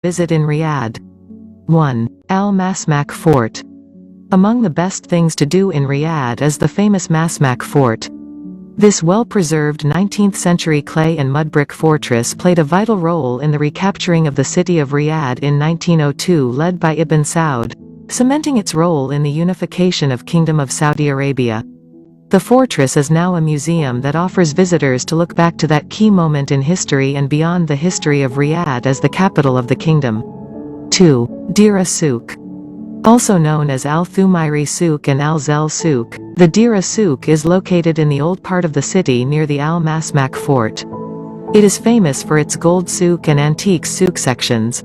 Visit in Riyadh. 1. Al Masmak Fort. Among the best things to do in Riyadh is the famous Masmak Fort. This well-preserved 19th-century clay and mud brick fortress played a vital role in the recapturing of the city of Riyadh in 1902, led by Ibn Saud, cementing its role in the unification of Kingdom of Saudi Arabia. The fortress is now a museum that offers visitors to look back to that key moment in history and beyond the history of Riyadh as the capital of the kingdom. 2. Deerah Souq. Also known as Al-Thumairi Souq and Al-Zel Souq, the Deerah Souq is located in the old part of the city near the Al-Masmak Fort. It is famous for its gold souk and antique souk sections.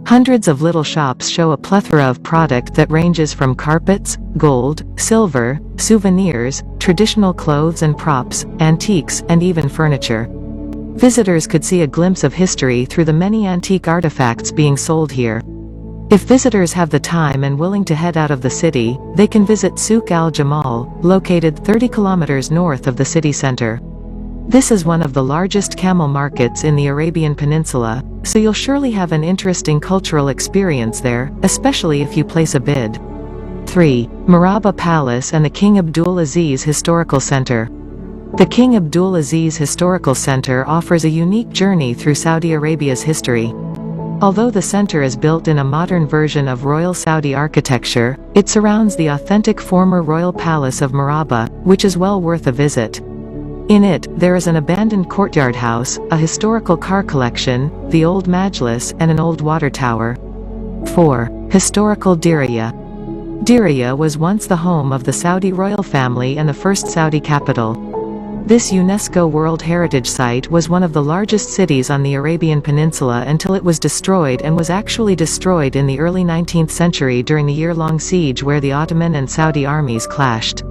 Hundreds of little shops show a plethora of product that ranges from carpets, gold, silver, souvenirs, traditional clothes and props, antiques, and even furniture. Visitors could see a glimpse of history through the many antique artifacts being sold here. If visitors have the time and willing to head out of the city, they can visit Souk al-Jamal, located 30 kilometers north of the city center. This is one of the largest camel markets in the Arabian Peninsula, so you'll surely have an interesting cultural experience there, especially if you place a bid. 3. Murabba Palace and the King Abdul Aziz Historical Center. The King Abdul Aziz Historical Center offers a unique journey through Saudi Arabia's history. Although the center is built in a modern version of Royal Saudi architecture, it surrounds the authentic former royal palace of Murabba, which is well worth a visit. In it, there is an abandoned courtyard house, a historical car collection, the old majlis, and an old water tower. 4. Historical Diriyal. Diriyal was once the home of the Saudi royal family and the first Saudi capital. This UNESCO World Heritage Site was one of the largest cities on the Arabian Peninsula until it was destroyed, and was actually destroyed in the early 19th century during the year-long siege where the Ottoman and Saudi armies clashed.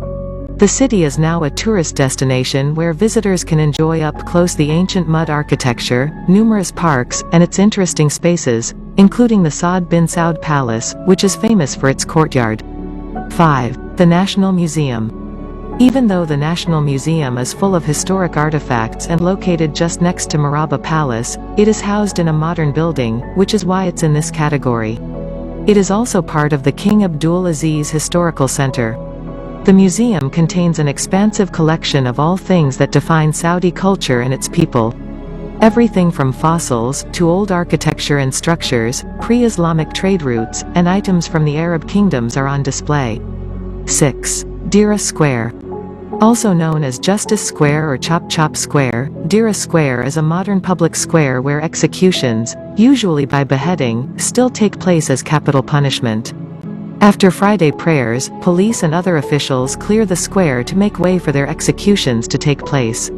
The city is now a tourist destination where visitors can enjoy up close the ancient mud architecture, numerous parks, and its interesting spaces, including the Saud bin Saud Palace, which is famous for its courtyard. 5. The National Museum. Even though the National Museum is full of historic artifacts and located just next to Murabba Palace, it is housed in a modern building, which is why it's in this category. It is also part of the King Abdul Aziz Historical Center. The museum contains an expansive collection of all things that define Saudi culture and its people. Everything from fossils, to old architecture and structures, pre-Islamic trade routes, and items from the Arab kingdoms are on display. 6. Deera Square. Also known as Justice Square or Chop Chop Square, Deera Square is a modern public square where executions, usually by beheading, still take place as capital punishment. After Friday prayers, police and other officials clear the square to make way for their executions to take place.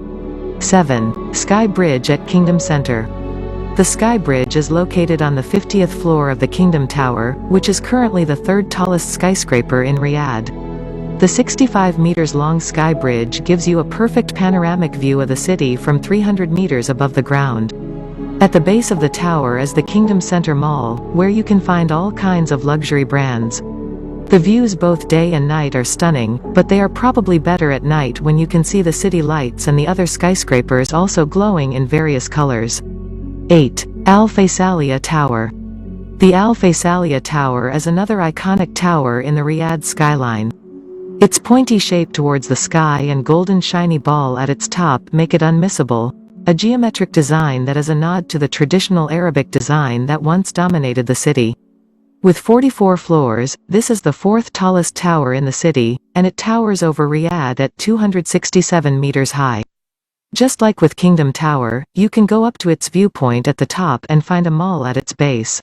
7. Sky Bridge at Kingdom Center. The Sky Bridge is located on the 50th floor of the Kingdom Tower, which is currently the third tallest skyscraper in Riyadh. The 65 meters long Sky Bridge gives you a perfect panoramic view of the city from 300 meters above the ground. At the base of the tower is the Kingdom Center Mall, where you can find all kinds of luxury brands. The views both day and night are stunning, but they are probably better at night when you can see the city lights and the other skyscrapers also glowing in various colors. 8. Al Faisaliah Tower. The Al Faisaliah Tower is another iconic tower in the Riyadh skyline. Its pointy shape towards the sky and golden shiny ball at its top make it unmissable, a geometric design that is a nod to the traditional Arabic design that once dominated the city. With 44 floors, this is the fourth tallest tower in the city, and it towers over Riyadh at 267 meters high. Just like with Kingdom Tower, you can go up to its viewpoint at the top and find a mall at its base.